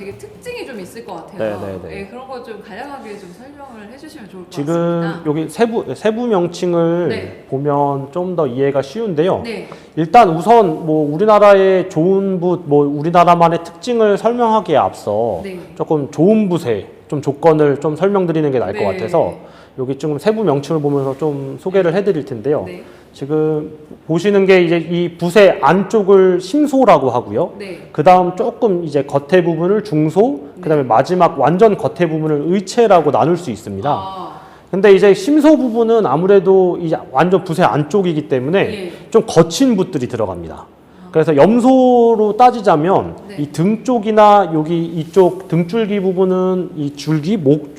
되게 특징이 좀 있을 것 같아요. 네네네. 네, 그런 거 좀 간략하게 좀 설명을 해주시면 좋을 것 지금 같습니다. 여기 세부 명칭을 네. 보면 좀 더 이해가 쉬운데요. 네. 일단 우선 뭐 우리나라의 좋은 붓, 뭐 우리나라만의 특징을 설명하기에 앞서 네. 조금 좋은 붓의 좀 조건을 좀 설명드리는 게 나을 것 네. 같아서 여기 좀 세부 명칭을 보면서 좀 소개를 해드릴 텐데요. 네. 지금 보시는 게 이제 이 붓의 안쪽을 심소라고 하고요. 네. 그 다음 조금 이제 겉에 부분을 중소, 그 다음에 마지막 완전 겉에 부분을 의체라고 나눌 수 있습니다. 아, 근데 이제 심소 부분은 아무래도 이제 완전 붓의 안쪽이기 때문에 예. 좀 거친 붓들이 들어갑니다. 그래서 염소로 따지자면 네. 이 등 쪽이나 여기 이쪽 등줄기 부분은 이 줄기 목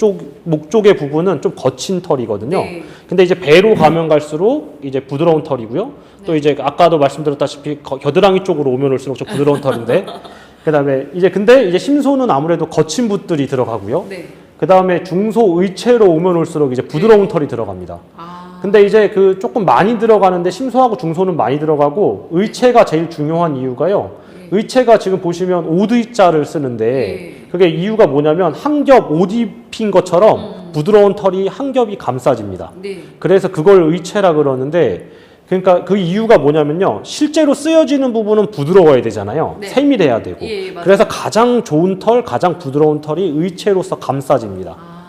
쪽의 부분은 좀 거친 털이거든요. 네. 근데 이제 배로 가면 갈수록 이제 부드러운 털이고요. 또 이제 아까도 말씀드렸다시피 겨드랑이 쪽으로 오면 올수록 좀 부드러운 털인데 그다음에 이제 근데 이제 심소는 아무래도 거친 붓들이 들어가고요. 네. 그다음에 중소 의체로 오면 올수록 이제 부드러운 털이 들어갑니다. 아, 근데 이제 그 조금 많이 들어가는데 심소하고 중소는 많이 들어가고 의체가 제일 중요한 이유가요. 네. 의체가 지금 보시면 오드자를 쓰는데 네. 그게 이유가 뭐냐면 한 겹 옷 입힌 것처럼 부드러운 털이 한 겹이 감싸집니다. 네. 그래서 그걸 의체라 그러는데 그러니까 그 이유가 뭐냐면요. 실제로 쓰여지는 부분은 부드러워야 되잖아요. 네. 세밀해야 되고. 예, 맞아요. 그래서 가장 좋은 털, 가장 부드러운 털이 의체로서 감싸집니다. 아,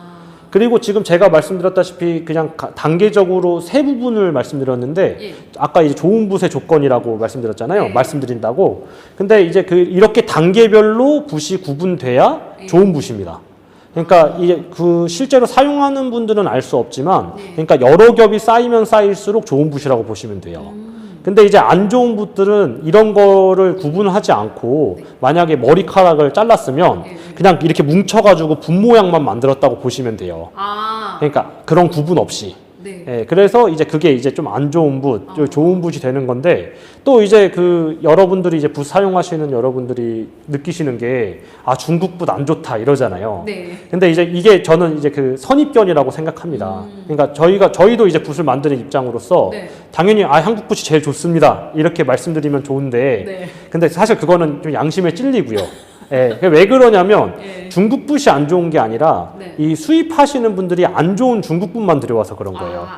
그리고 지금 제가 말씀드렸다시피 그냥 단계적으로 세 부분을 말씀드렸는데 예. 아까 이제 좋은 붓의 조건이라고 말씀드렸잖아요. 네. 말씀드린다고. 근데 이제 이렇게 단계별로 붓이 구분돼야 예. 좋은 붓입니다. 그러니까 이게 그 실제로 사용하는 분들은 알 수 없지만 네. 그러니까 여러 겹이 쌓이면 쌓일수록 좋은 붓이라고 보시면 돼요. 근데 이제 안 좋은 붓들은 이런 거를 구분하지 않고 네. 만약에 머리카락을 잘랐으면 네. 그냥 이렇게 뭉쳐가지고 붓 모양만 만들었다고 보시면 돼요. 아, 그러니까 그런 구분 없이. 네. 예, 그래서 이제 그게 이제 좀 안 좋은 붓, 아. 좀 좋은 붓이 되는 건데 또 이제 그 여러분들이 이제 붓 사용하시는 여러분들이 느끼시는 게 아, 중국 붓 안 좋다 이러잖아요. 네. 근데 이제 이게 저는 이제 그 선입견이라고 생각합니다. 그러니까 저희도 이게 붓을 만드는 입장으로서 네. 당연히 아, 한국 붓이 제일 좋습니다. 이렇게 말씀드리면 좋은데 네. 근데 사실 그거는 좀 양심에 찔리고요. 예, 왜 그러냐면 예. 중국 붓이 안 좋은 게 아니라 네. 이 수입하시는 분들이 안 좋은 중국 붓만 들여와서 그런 거예요. 아,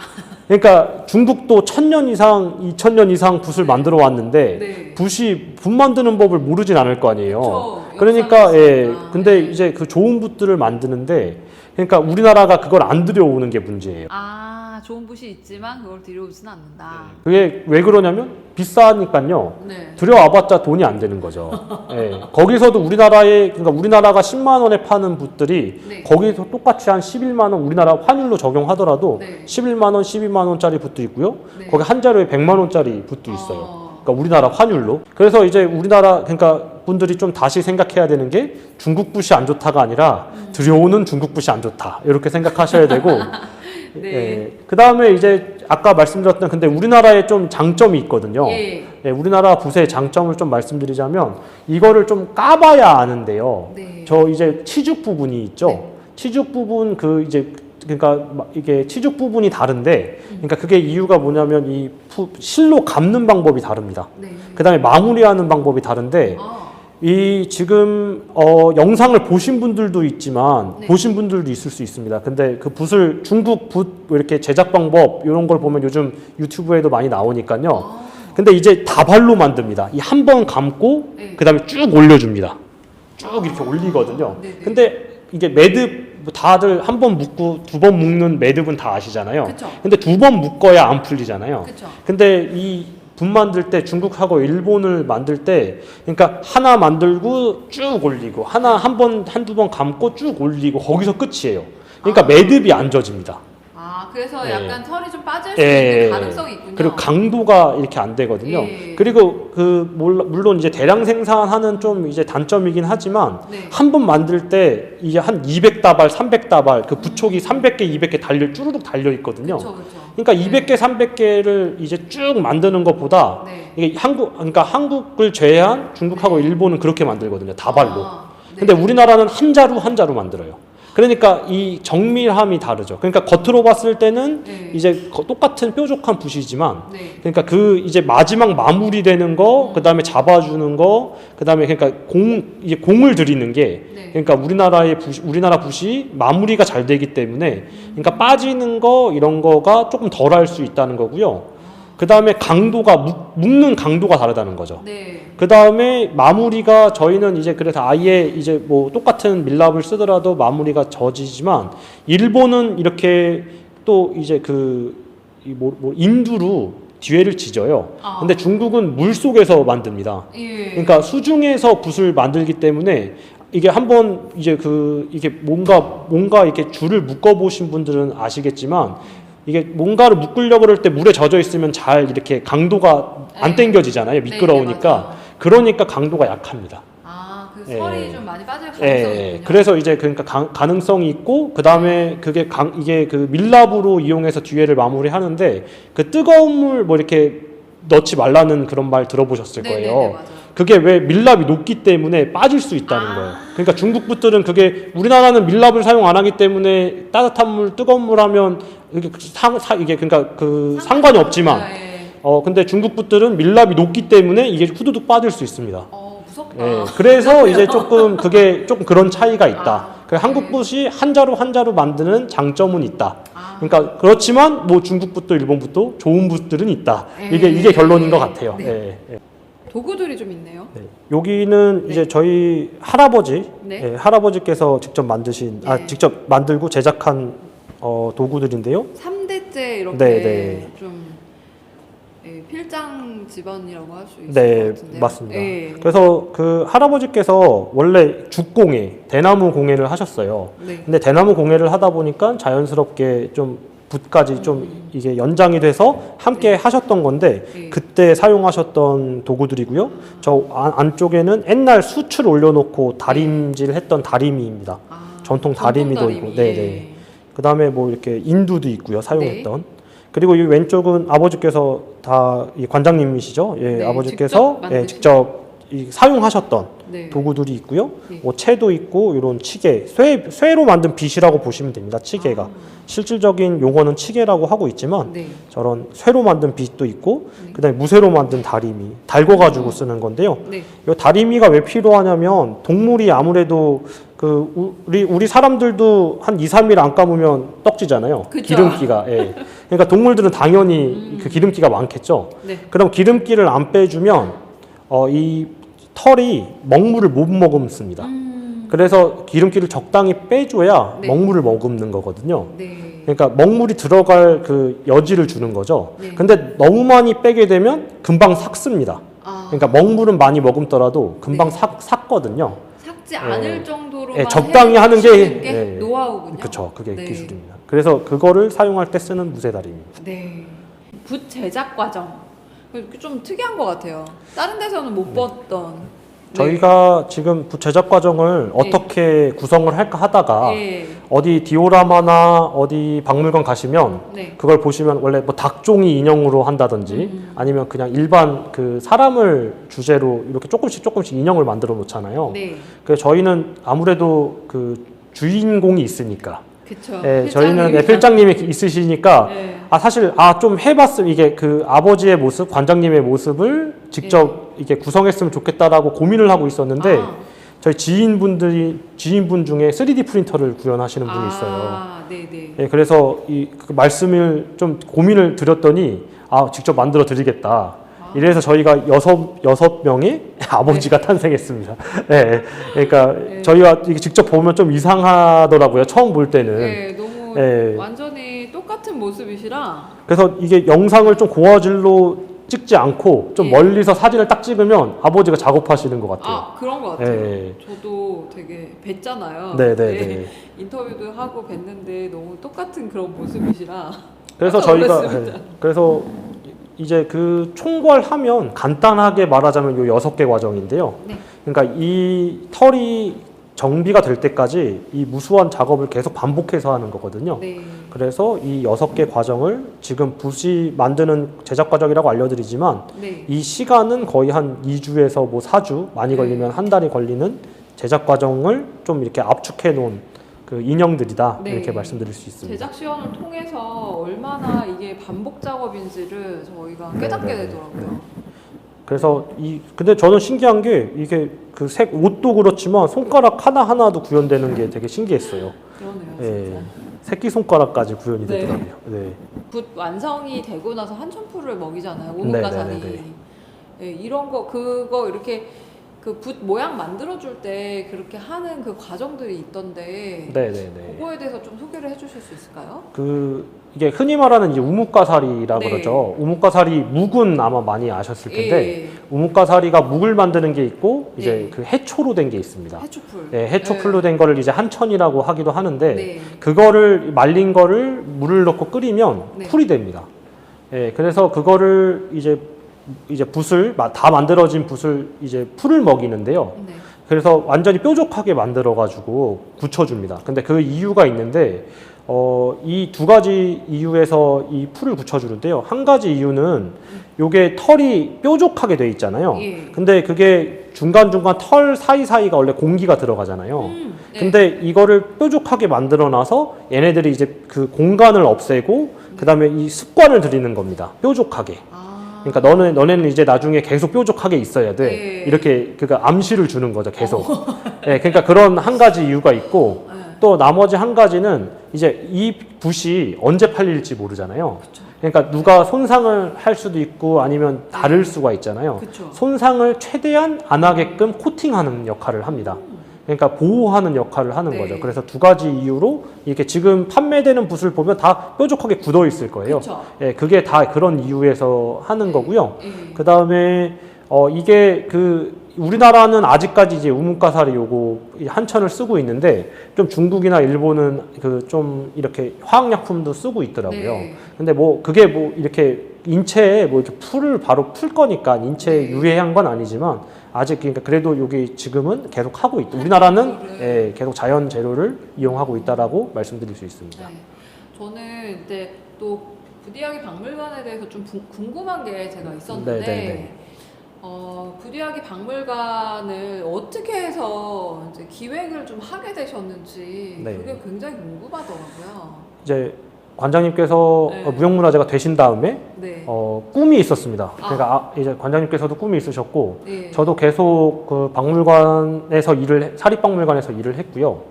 그러니까 중국도 1000년 이상, 2000년 이상 붓을 만들어 왔는데 네. 붓 만드는 법을 모르진 않을 거 아니에요. 그쵸. 그러니까 역사가 예, 있으니까. 근데 네. 이제 그 좋은 붓들을 만드는데 그러니까 우리나라가 그걸 안 들여오는 게 문제예요. 아, 좋은 붓이 있지만 그걸 들여오지는 않는다. 그게 왜 그러냐면 비싸니까요. 네. 들여와봤자 돈이 안 되는 거죠. 예. 거기서도 그러니까 우리나라가 10만 원에 파는 붓들이 네. 거기서 똑같이 한 11만 원 우리나라 환율로 적용하더라도 네. 11만 원, 12만 원짜리 붓도 있고요. 네. 거기 한 자루에 100만 원짜리 붓도 있어요. 어. 그러니까 우리나라 환율로. 그래서 이제 우리나라 그러니까 분들이 좀 다시 생각해야 되는 게 중국 붓이 안 좋다가 아니라 들여오는 중국 붓이 안 좋다. 이렇게 생각하셔야 되고 네. 예, 그 다음에 이제 아까 말씀드렸던 근데 우리나라에 좀 장점이 있거든요. 예. 예, 우리나라 붓의 장점을 좀 말씀드리자면 이거를 좀 까봐야 아는데요. 네. 저 이제 치죽 부분이 있죠. 네. 치죽 부분 그러니까 이게 치죽 부분이 다른데 그러니까 그게 이유가 뭐냐면 이 실로 감는 방법이 다릅니다. 네. 그 다음에 마무리하는 방법이 다른데 아, 이 지금 영상을 보신 분들도 있지만 네. 보신 분들도 있을 수 있습니다. 근데 그 붓을 중국 붓 이렇게 제작 방법 이런 걸 보면 요즘 유튜브에도 많이 나오니까요. 아. 근데 이제 다발로 만듭니다. 이 한 번 감고 네. 그다음에 쭉 올려줍니다. 쭉 이렇게 올리거든요. 네네. 근데 이게 매듭 다들 한 번 묶고 두 번 묶는 매듭은 다 아시잖아요. 그쵸. 근데 두 번 묶어야 안 풀리잖아요. 그쵸. 근데 이 붓 만들 때 중국하고 일본을 만들 때 그러니까 하나 만들고 쭉 올리고 한두 번 감고 쭉 올리고 거기서 끝이에요. 그러니까 아. 매듭이 안 젖습니다. 아, 그래서 예. 약간 털이 좀 빠질 수 예. 있는 가능성이 있군요. 그리고 강도가 이렇게 안 되거든요. 예. 그리고 물론 이제 대량 생산하는 좀 이제 단점이긴 하지만 네. 한 번 만들 때 이게 한 200다발, 300다발 그 부촉이 300개, 200개 쭈르륵 달려 있거든요. 그쵸, 그쵸. 그러니까 네. 200개, 300개를 이제 쭉 만드는 것보다 네. 이게 그러니까 한국을 제외한 중국하고 일본은 그렇게 만들거든요. 다발로. 아, 네. 근데 우리나라는 한 자루 한 자루 만들어요. 그러니까 이 정밀함이 다르죠. 그러니까 겉으로 봤을 때는 네. 이제 똑같은 뾰족한 붓이지만 네. 그러니까 그 이제 마지막 마무리되는 거, 그다음에 잡아주는 거, 그다음에 그러니까 이제 공을 들이는 게 네. 그러니까 우리나라 붓이 마무리가 잘 되기 때문에 그러니까 빠지는 거 이런 거가 조금 덜 할 수 있다는 거고요. 그다음에 강도가 묶는 강도가 다르다는 거죠. 네. 그 다음에 마무리가 저희는 이제 그래서 아예 이제 뭐 똑같은 밀랍을 쓰더라도 마무리가 져지지만 일본은 이렇게 또 이제 인두로 뒤에를 지져요. 근데 중국은 물 속에서 만듭니다. 예. 그러니까 수중에서 붓을 만들기 때문에 이게 한번 이제 이게 뭔가 이렇게 줄을 묶어 보신 분들은 아시겠지만 이게 뭔가를 묶으려고 그럴 때 물에 젖어 있으면 잘 이렇게 강도가 안 네. 당겨지잖아요. 미끄러우니까. 네, 맞아요. 그러니까 강도가 약합니다. 그 예. 설이 좀 많이 빠질 가능성이 있군요. 그래서 이제 그러니까 가능성이 있고 그다음에 그게 이게 밀랍으로 이용해서 뒤에를 마무리하는데 그 뜨거운 물 뭐 이렇게 넣지 말라는 그런 말 들어보셨을 거예요. 네네네, 맞아요. 그게 왜 밀랍이 녹기 때문에 빠질 수 있다는 거예요. 그러니까 중국 붓들은 그게 우리나라는 밀랍을 사용 안 하기 때문에 따뜻한 물, 뜨거운 물 하면 이게 이게 그러니까 상관이 없지만 근데 중국 붓들은 밀랍이 녹기 때문에 이게 후두둑 빠질 수 있습니다. 무섭다. 그래서 이제 그게 조금 그런 차이가 있다. 네. 한국 붓이 한 자루 만드는 장점은 있다. 그러니까 그렇지만 뭐 중국 붓도 일본 붓도 좋은 붓들은 있다. 이게 결론인 것 같아요. 네. 도구들이 좀 있네요. 여기는 이제 저희 할아버지께서 직접 만드신 네. 직접 만들고 제작한 도구들인데요. 3대째 이렇게 네. 좀 필장 집안이라고 할 수 있을 네, 것 같은데요. 맞습니다. 네. 그래서 할아버지께서 원래 죽공예, 대나무 공예를 하셨어요. 네. 근데 대나무 공예를 하다 보니까 자연스럽게 좀 붓까지 좀 이게 연장이 돼서 함께 하셨던 건데 네. 그때 사용하셨던 도구들이고요. 저 안쪽에는 옛날 수출 올려놓고 다림질 했던 다리미입니다. 전통 다리미도 있고, 네. 그다음에 뭐 이렇게 인두도 있고요. 사용했던. 그리고 이 왼쪽은 아버지께서 다 이 관장님이시죠. 아버지께서 직접 사용하셨던 도구들이 있고요. 뭐 채도 있고 이런 치개, 쇠로 만든 빗이라고 보시면 됩니다. 치개가 실질적인 용어는 치개라고 하고 있지만 저런 쇠로 만든 빗도 있고 그다음에 무쇠로 만든 다리미, 달궈가지고 쓰는 건데요. 이 다리미가 왜 필요하냐면 동물이 아무래도 우리 사람들도 한 2, 3일 안 감으면 떡지잖아요. 그쵸? 기름기가. 그러니까 동물들은 당연히 그 기름기가 많겠죠. 그럼 기름기를 안 빼주면 이 털이 먹물을 못 머금습니다. 그래서 기름기를 적당히 빼줘야 먹물을 머금는 거거든요. 그러니까 먹물이 들어갈 그 여지를 주는 거죠. 근데 너무 많이 빼게 되면 금방 삭습니다. 그러니까 먹물은 많이 머금더라도 금방 삭거든요. 삭지 않을 정도로만 적당히 하는 게 노하우군요. 그렇죠. 그게 기술입니다. 그래서 그거를 사용할 때 쓰는 무쇠다리입니다. 붓 제작 과정 좀 특이한 것 같아요. 다른 데서는 못 봤던. 저희가 지금 붓 제작 과정을 어떻게 구성을 할까 하다가 어디 디오라마나 어디 박물관 가시면 그걸 보시면 원래 뭐 닭종이 인형으로 한다든지 아니면 그냥 일반 사람을 주제로 이렇게 조금씩 조금씩 인형을 만들어 놓잖아요. 그래서 저희는 아무래도 주인공이 있으니까 그쵸. 저희는 필장님이 있으시니까 사실 좀 해봤으면 이게 아버지의 모습, 관장님의 모습을 직접 이게 구성했으면 좋겠다라고 고민을 하고 있었는데 저희 지인분 중에 3D 프린터를 구현하시는 분이 있어요. 그래서 그 말씀을 좀 고민을 드렸더니 직접 만들어 드리겠다. 이래서 저희가 여섯 명의 아버지가 탄생했습니다. 그러니까 저희가 이게 직접 보면 좀 이상하더라고요. 처음 볼 때는. 너무 완전히 똑같은 모습이시라. 그래서 이게 영상을 좀 고화질로 찍지 않고 좀 멀리서 사진을 딱 찍으면 아버지가 작업하시는 것 같아요. 그런 것 같아요. 저도 되게 뵀잖아요. 인터뷰도 하고 뵀는데 너무 똑같은 그런 모습이시라. 그래서 저희가 그래서 이제 총괄하면 간단하게 말하자면 요 6개 과정인데요. 그러니까 이 털이 정비가 될 때까지 이 무수한 작업을 계속 반복해서 하는 거거든요. 그래서 이 6개 과정을 지금 붓이 만드는 제작 과정이라고 알려드리지만 이 시간은 거의 한 2주에서 뭐 4주, 많이 걸리면 한 달이 걸리는 제작 과정을 좀 이렇게 압축해 놓은 그 인형들이다 네. 이렇게 말씀드릴 수 있습니다. 제작 시연을 통해서 얼마나 이게 반복 작업인지를 저희가 깨닫게 되더라고요. 그래서 근데 저는 신기한 게 이게 그 색 옷도 그렇지만 손가락 하나하나도 구현되는 게 되게 신기했어요. 그러네요, 예, 진짜. 새끼손가락까지 구현이 네. 되더라고요. 네. 붓 완성이 되고 나서 한천풀을 먹이잖아요. 네, 오목가사리. 네, 네, 네. 예, 이런 거 그거 이렇게 그 붓 모양 만들어줄 때 그렇게 하는 그 과정들이 있던데 네네네. 그거에 대해서 좀 소개를 해주실 수 있을까요? 이게 흔히 말하는 이제 우뭇가사리라고 네. 그러죠. 우뭇가사리 묵은 아마 많이 아셨을 텐데 예, 우뭇가사리가 묵을 만드는 게 있고 이제 예. 그 해초로 된 게 있습니다. 해초풀. 네, 해초풀로 된 거를 이제 한천이라고 하기도 하는데 네. 그거를 말린 거를 물을 넣고 끓이면 네. 풀이 됩니다. 예, 그래서 그거를 이제 붓을 다 만들어진 붓을 이제 풀을 먹이는데요. 네. 그래서 완전히 뾰족하게 만들어 가지고 굳혀줍니다. 근데 그 이유가 있는데 이 두 가지 이유에서 이 풀을 굳혀주는데요. 한 가지 이유는 요게 털이 뾰족하게 돼 있잖아요. 예. 근데 그게 중간중간 털 사이사이가 원래 공기가 들어가잖아요. 네. 근데 이거를 뾰족하게 만들어 놔서 얘네들이 이제 그 공간을 없애고 그 다음에 이 습관을 들이는 겁니다. 뾰족하게. 아. 그러니까 너네는 이제 나중에 계속 뾰족하게 있어야 돼. 네. 이렇게 그러니까 암시를 주는 거죠, 계속. 예, 그러니까 그런 한 가지 이유가 있고 네. 또 나머지 한 가지는 이제 이 붓이 언제 팔릴지 모르잖아요. 그쵸. 그러니까 누가 손상을 할 수도 있고 아니면 다를 수가 있잖아요. 그쵸. 손상을 최대한 안 하게끔 코팅하는 역할을 합니다. 그러니까 보호하는 역할을 하는 네. 거죠. 그래서 두 가지 이유로 이렇게 지금 판매되는 붓을 보면 다 뾰족하게 굳어 있을 거예요. 그쵸. 예, 그게 다 그런 이유에서 하는 네. 거고요. 예. 그 다음에 이게 우리나라는 아직까지 이제 우뭇가사리 요거 한천을 쓰고 있는데 좀 중국이나 일본은 좀 이렇게 화학약품도 쓰고 있더라고요. 네. 근데 그게 이렇게 인체에 이렇게 풀을 바로 풀 거니까 인체에 네. 유해한 건 아니지만 아직 그러니까 그래도 여기 지금은 계속 하고 있다. 우리나라는 예, 계속 자연 재료를 이용하고 있다라고 말씀드릴 수 있습니다. 네. 저는 이제 또 부디아기 박물관에 대해서 좀 궁금한 게 제가 있었는데 네, 네, 네. 부디아기 박물관을 어떻게 해서 이제 기획을 좀 하게 되셨는지 네. 그게 굉장히 궁금하더라고요. 이제 관장님께서 네. 무형문화재가 되신 다음에 네. 꿈이 있었습니다. 그러니까 이제 관장님께서도 꿈이 있으셨고 네. 저도 계속 그 박물관에서 사립박물관에서 일을 했고요.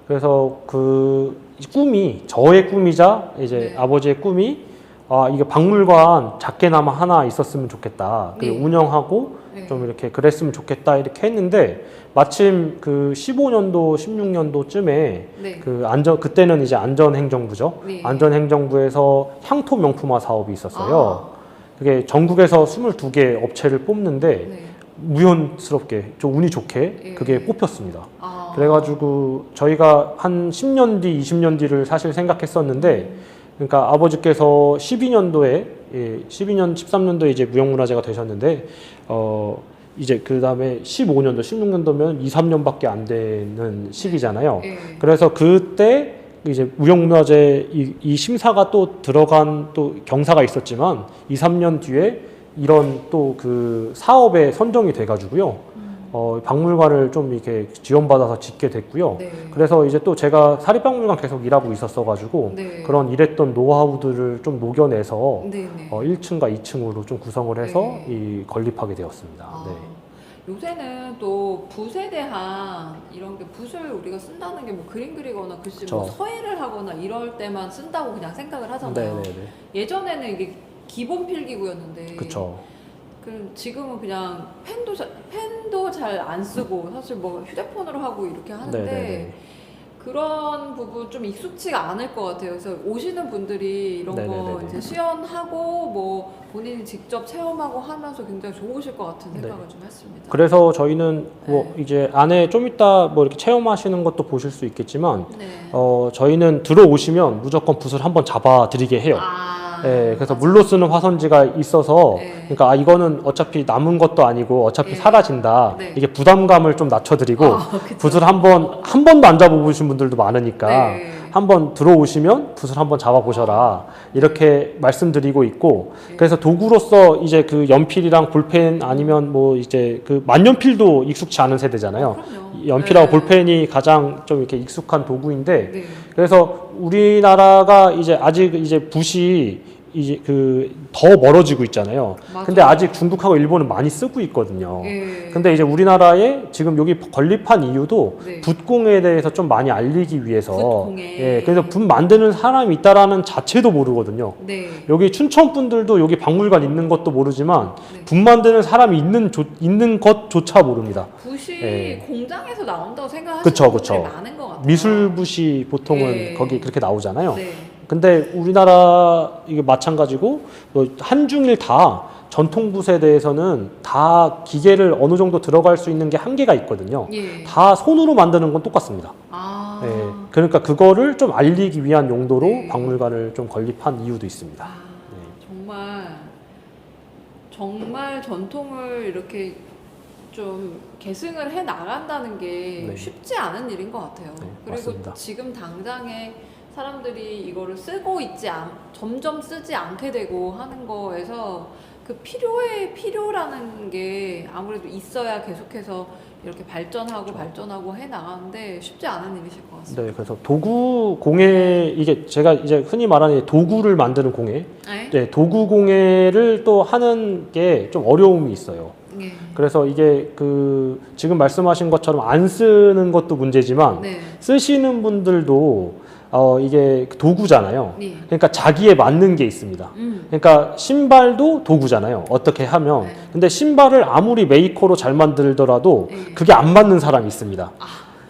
그래서 그 꿈이 저의 꿈이자 이제 네. 아버지의 꿈이 이게 박물관 작게나마 하나 있었으면 좋겠다. 네. 운영하고 네. 좀 이렇게 그랬으면 좋겠다 이렇게 했는데 마침 그 15년도 16년도쯤에 네. 그때는 이제 안전행정부죠. 네. 안전행정부에서 향토 명품화 사업이 있었어요. 그게 전국에서 22개 업체를 뽑는데 네. 우연스럽게 좀 운이 좋게 예. 그게 뽑혔습니다. 아. 그래가지고 저희가 한 10년 뒤, 20년 뒤를 사실 생각했었는데 그러니까 아버지께서 12년도에 12년, 13년도에 이제 무형문화재가 되셨는데 이제 그 다음에 15년도, 16년도면 2, 3년밖에 안 되는 시기잖아요. 예. 그래서 그때 이제 무형문화재 이 심사가 또 들어간 또 경사가 있었지만 2, 3년 뒤에 이런 또 그 사업에 선정이 돼가지고요. 박물관을 좀 이렇게 지원받아서 짓게 됐고요. 네. 그래서 이제 또 제가 사립박물관 계속 일하고 있었어가지고 네. 그런 일했던 노하우들을 좀 녹여내서 네, 네. 1층과 2층으로 좀 구성을 해서 네. 건립하게 되었습니다. 아, 네. 요새는 또 붓에 대한 이런 게 붓을 우리가 쓴다는 게 뭐 그림 그리거나 글씨 뭐 그쵸. 서예를 하거나 이럴 때만 쓴다고 그냥 생각을 하잖아요. 네네네. 예전에는 이게 기본 필기구였는데 그쵸. 지금은 그냥 펜도 잘 안 쓰고 사실 뭐 휴대폰으로 하고 이렇게 하는데 네네네. 그런 부분 좀 익숙치가 않을 것 같아요. 그래서 오시는 분들이 이런 거 네네네네. 이제 시연하고 뭐 본인이 직접 체험하고 하면서 굉장히 좋으실 것 같은 생각을 좀 했습니다. 그래서 저희는 뭐 네. 이제 안에 좀 이따 뭐 이렇게 체험하시는 것도 보실 수 있겠지만 네. 저희는 들어오시면 무조건 붓을 한번 잡아 드리게 해요. 네, 그래서 맞아. 물로 쓰는 화선지가 있어서 네. 그러니까 이거는 어차피 남은 것도 아니고 어차피 네. 사라진다. 네. 이게 부담감을 좀 낮춰드리고 그쵸. 붓을 한 번도 안 잡아보신 분들도 많으니까 네. 한번 들어오시면 붓을 한번 잡아보셔라 이렇게 말씀드리고 있고 네. 그래서 도구로서 이제 그 연필이랑 볼펜 아니면 뭐 이제 그 만년필도 익숙치 않은 세대잖아요. 그럼요. 연필하고 네. 볼펜이 가장 좀 이렇게 익숙한 도구인데 네. 그래서 우리나라가 이제 아직 이제 붓이 이제 더 멀어지고 있잖아요. 맞아요. 근데 아직 중국하고 일본은 많이 쓰고 있거든요. 예. 근데 이제 우리나라에 지금 여기 건립한 이유도 네. 붓공예에 대해서 좀 많이 알리기 위해서 붓공예. 예, 그래서 붓 만드는 사람이 있다라는 자체도 모르거든요. 네. 여기 춘천 분들도 여기 박물관 있는 것도 모르지만 네. 붓 만드는 사람이 있는 것조차 모릅니다. 붓이 예. 공장에서 나온다고 생각하시는 그쵸, 분들이 그쵸. 많은 것 같아요. 미술붓이 보통은 예. 거기 그렇게 나오잖아요. 네. 근데 우리나라 이게 마찬가지고 뭐 한중일 다 전통붓에 대해서는 다 기계를 어느 정도 들어갈 수 있는 게 한계가 있거든요. 예. 다 손으로 만드는 건 똑같습니다. 아. 예, 그러니까 그거를 좀 알리기 위한 용도로 네. 박물관을 좀 건립한 이유도 있습니다. 아, 정말 전통을 이렇게 좀 계승을 해 나간다는 게 네. 쉽지 않은 일인 것 같아요. 네, 그리고 맞습니다. 지금 당장에 사람들이 이거를 쓰고 점점 쓰지 않게 되고 하는 거에서 그 필요라는 게 아무래도 있어야 계속해서 이렇게 발전하고 해 나가는데 쉽지 않은 일이실 것 같습니다. 네, 그래서 도구 공예 이게 제가 이제 흔히 말하는 도구를 만드는 공예, 네? 네, 도구 공예를 또 하는 게 좀 어려움이 있어요. 네. 그래서 이게 지금 말씀하신 것처럼 안 쓰는 것도 문제지만 네. 쓰시는 분들도 이게 도구잖아요. 네. 그러니까 자기에 맞는 게 있습니다. 그러니까 신발도 도구잖아요. 어떻게 하면. 네. 근데 신발을 아무리 메이커로 잘 만들더라도 네. 그게 안 맞는 사람이 있습니다.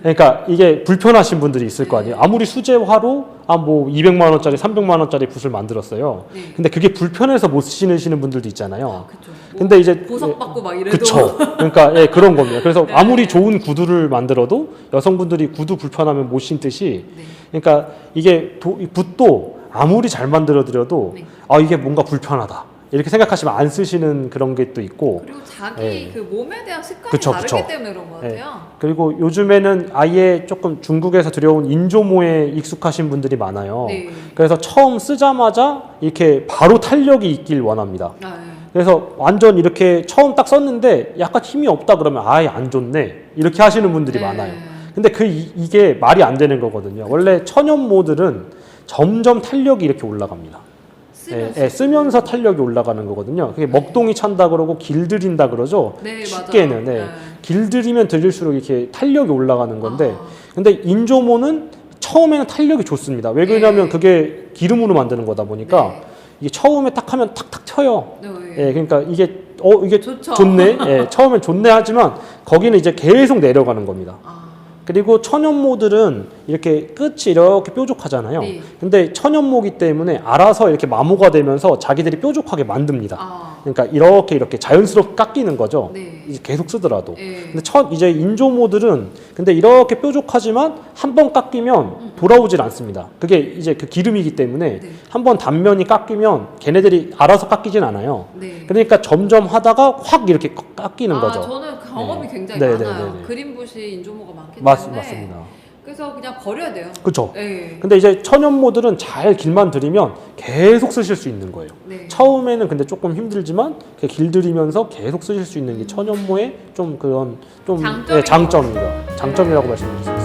그러니까 이게 불편하신 분들이 있을 거 아니에요. 아무리 수제화로 뭐 200만 원짜리, 300만 원짜리 붓을 만들었어요. 네. 근데 그게 불편해서 못 신으시는 분들도 있잖아요. 그쵸. 근데 이제 보석받고 막 이래도 그쵸. 그러니까 예, 그런 겁니다. 그래서 네. 아무리 좋은 구두를 만들어도 여성분들이 구두 불편하면 못 신듯이 네. 그러니까 이게 이 붓도 아무리 잘 만들어드려도 네. 이게 뭔가 불편하다. 이렇게 생각하시면 안 쓰시는 그런 게 또 있고 그리고 자기 예. 그 몸에 대한 습관이 그쵸, 다르기 그쵸. 때문에 그런 것 예. 같아요. 그리고 요즘에는 아예 조금 중국에서 들여온 인조모에 익숙하신 분들이 많아요. 네. 그래서 처음 쓰자마자 이렇게 바로 탄력이 있길 원합니다. 아, 예. 그래서 완전 이렇게 처음 딱 썼는데 약간 힘이 없다 그러면 아예 안 좋네 이렇게 하시는 분들이 네. 많아요. 근데 이게 말이 안 되는 거거든요. 원래 천연모들은 점점 탄력이 이렇게 올라갑니다. 쓰면서 탄력이 올라가는 거거든요. 그게 먹동이 찬다 그러고 길들인다 그러죠. 네, 쉽게는 맞아요. 네. 길들이면 들릴수록 이렇게 탄력이 올라가는 건데 아. 근데 인조모는 처음에는 탄력이 좋습니다. 왜 그러냐면 네. 그게 기름으로 만드는 거다 보니까 네. 이게 처음에 딱 하면 탁탁 튀어요. 네. 예, 그러니까 이게 이게 좋죠. 좋네. 예, 처음엔 좋네 하지만 거기는 이제 계속 내려가는 겁니다. 아, 그리고 천연모들은 이렇게 끝이 이렇게 뾰족하잖아요. 네. 근데 천연모기 때문에 알아서 이렇게 마모가 되면서 자기들이 뾰족하게 만듭니다. 아, 그러니까 이렇게 자연스럽게 깎이는 거죠. 네. 이제 계속 쓰더라도. 예. 근데 이제 인조모들은 근데 이렇게 뾰족하지만 한 번 깎이면 돌아오질 않습니다. 그게 이제 그 기름이기 때문에 네. 한 번 단면이 깎이면 걔네들이 알아서 깎이진 않아요. 네. 그러니까 점점 하다가 확 이렇게 깎이는 거죠. 저는 경험이 네. 굉장히 네, 많아요. 네, 네, 네. 그린붓이 인조모가 많기 때문에. 맞습니다. 그래서 그냥 버려야 돼요. 그렇죠. 네. 근데 이제 천연모들은 잘 길만 들이면 계속 쓰실 수 있는 거예요. 네. 처음에는 근데 조금 힘들지만 길들이면서 계속 쓰실 수 있는 게 천연모의 좀 그런 좀 장점인 장점이라고 말씀드릴 수 있습니다.